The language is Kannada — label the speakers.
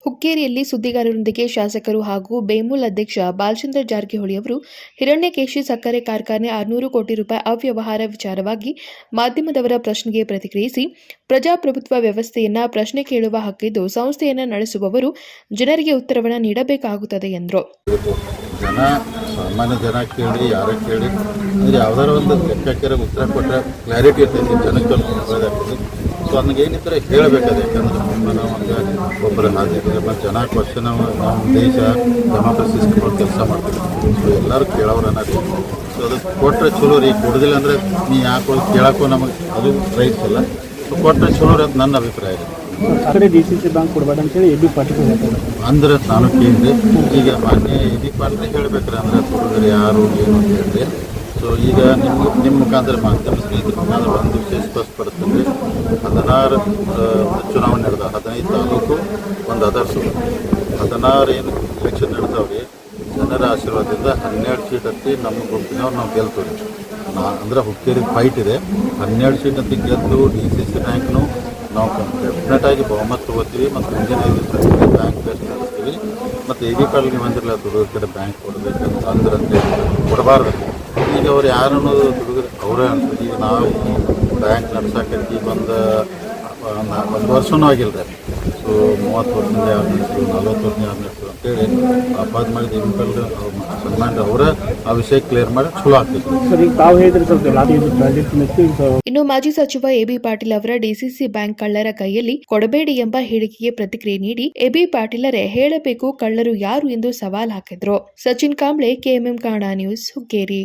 Speaker 1: ಹುಕ್ಕೇರಿಯಲ್ಲಿ ಸುದ್ದಿಗಾರರೊಂದಿಗೆ ಶಾಸಕರು ಹಾಗೂ ಬೇಮೂಲ್ ಅಧ್ಯಕ್ಷ ಬಾಲಚಂದ್ರ ಜಾರಕಿಹೊಳಿ ಅವರು ಹಿರಣ್ಯಕೇಶಿ ಸಕ್ಕರೆ ಕಾರ್ಖಾನೆ 600 ಕೋಟಿ ರೂಪಾಯಿ ಅವ್ಯವಹಾರ ವಿಚಾರವಾಗಿ ಮಾಧ್ಯಮದವರ ಪ್ರಶ್ನೆಗೆ ಪ್ರತಿಕ್ರಿಯಿಸಿ, ಪ್ರಜಾಪ್ರಭುತ್ವ ವ್ಯವಸ್ಥೆಯನ್ನ ಪ್ರಶ್ನೆ ಕೇಳುವ ಹಕ್ಕಿದ್ದು ಸಂಸ್ಥೆಯನ್ನು ನಡೆಸುವವರು ಜನರಿಗೆ ಉತ್ತರವನ್ನು ನೀಡಬೇಕಾಗುತ್ತದೆ ಎಂದರು.
Speaker 2: ಸಾಮಾನ್ಯ ಜನ ಕೇಳಿ ಯಾರ ಕೇಳಿ ಅಂದರೆ ಯಾವ್ದಾರ ಒಂದು ಲೆಕ್ಕಕ್ಕೆ ಉತ್ತರ ಕೊಟ್ಟರೆ ಕ್ಲಾರಿಟಿ ಇರ್ತೈತಿ, ಜನಕ್ಕೆ ಒಳ್ಳೆಯದಾಗ್ತದೆ. ಸೊ ನನಗೇನಿದ್ರೆ ಹೇಳಬೇಕಾದ್ರೆ, ಯಾಕಂದ್ರೆ ನಾವು ಹಂಗೆ ಒಬ್ಬರು ಹಾಕಿದ್ರೆ ಮತ್ತು ಜನ ಕ್ವಶನ್ ನಾವು ದೇಶ ಡೆಮಾಕ್ರಸಿ ಸಿಸ್ಟಮ್ ಕೆಲಸ ಮಾಡ್ತೀವಿ. ಸೊ ಎಲ್ಲರೂ ಕೇಳೋರನ್ನ ರೀ. ಸೊ ಅದು ಕೊಟ್ಟರೆ ಚಲೋ ರೀ, ಕೊಡೋದಿಲ್ಲ ಅಂದರೆ ನೀ ಯಾಕೆ ಕೇಳೋಕ್ಕೂ ನಮಗೆ ಅದು ರೈಟ್ಸ್ ಇಲ್ಲ. ಸೊ ಕೊಟ್ಟರೆ ಚಲೋ ರೀ, ಅದು ನನ್ನ ಅಭಿಪ್ರಾಯ ರೀ.
Speaker 3: DCC ಬ್ಯಾಂಕ್ ಕೊಡಬೇಡ ಅಂತೇಳಿ AB ಪಾಟೀಲ್
Speaker 2: ಅಂದ್ರೆ ನಾನು ಕೇಳಿದೆ. ಈಗ ಮಾನ್ಯ AB ಪಾಟೀಲ್ ಹೇಳಬೇಕ್ರೆ ಅಂದರೆ ಹುಡುಗರು ಯಾರು ಏನು ಅಂತ ಹೇಳಿದೆ. ಸೊ ಈಗ ನಿಮ್ಮ ಮುಖಾಂತರ ಮಾಧ್ಯಮ ಸ್ನೇಹಿತರ ಮುಖಾಂತರ ಒಂದು ವಿಷಯ ಸ್ಪಷ್ಟಪಡುತ್ತದೆ. 16 ಚುನಾವಣೆ ನಡೆದ 15 ತಾಲೂಕು, ಒಂದು ಅದರ್ಸು 16 ಏನು ಎಲೆಕ್ಷನ್ ನಡೆದವ್ರಿ. ಜನರ ಆಶೀರ್ವಾದದಿಂದ 12 ಸೀಟ್ ಹತ್ತಿ ನಮ್ಮ ಗುಂಪಿನವ್ರು ನಾವು ಗೆಲ್ತೀವಿ. ಅಂದ್ರೆ ಹುಕ್ಕೇರಿ ಫೈಟ್ ಇದೆ. 12 ಸೀಟ್ ಹತ್ತಿ ಗೆದ್ದು DCC ಬ್ಯಾಂಕ್ನು ನಾವು ಡೆಫಿನೆಟಾಗಿ ಬಹುಮತ ತೊಗೋತೀವಿ ಮತ್ತು ಮುಂದಿನ 5 ವರ್ಷಕ್ಕೆ ಬ್ಯಾಂಕ್ ಟೆಸ್ಟ್ ನಡೆಸ್ತೀವಿ. ಮತ್ತು AB ಪಾಟೀಲ್ಗೆ ಬಂದಿರಲಿಲ್ಲ ದುಡುಗರ ಕಡೆ ಬ್ಯಾಂಕ್ ಕೊಡಬೇಕಂತ ಅಂದ್ರೆ ಕೊಡಬಾರ್ದು. ಈಗ ಅವ್ರು ಯಾರು ಅನ್ನೋದು ದುಡುಗರು ಅವರೇ ಅನ್ಸುತ್ತೆ. ಈಗ ನಾವು ಬ್ಯಾಂಕ್ ನಡ್ಸೋಕೆ ಈಗ ಒಂದು ವರ್ಷನೂ ಆಗಿಲ್ಲ ರೀ. ಸೊ 30 ವರ್ಷದಿಂದ ಯಾರು ನಡೆಸಿದ್ರು, 40 ವರ್ಷದಿಂದ ಯಾರು ನಡೆಸಿದ್ರು ಅಂತೇಳಿ ಅಪಾದ ಮಾಡಿದ AB ಪಾಟೀಲ್ ಸನ್ಮಾನ ಅವರೇ ಆ ವಿಷಯ ಕ್ಲಿಯರ್ ಮಾಡಿ ಚಲೋ ಆಗ್ತಿತ್ತು.
Speaker 1: ಇನ್ನು ಮಾಜಿ ಸಚಿವ AB ಪಾಟೀಲ್ ಅವರ DCC ಬ್ಯಾಂಕ್ ಕಳ್ಳರ ಕೈಯಲ್ಲಿ ಕೊಡಬೇಡಿ ಎಂಬ ಹೇಳಿಕೆಗೆ ಪ್ರತಿಕ್ರಿಯೆ ನೀಡಿ AB ಪಾಟೀಲರೇ ಹೇಳಬೇಕು ಕಳ್ಳರು ಯಾರು ಎಂದು ಸವಾಲ್ ಹಾಕಿದ್ರು. Sachin Kamble, KMM Kannada news, Hukkeri.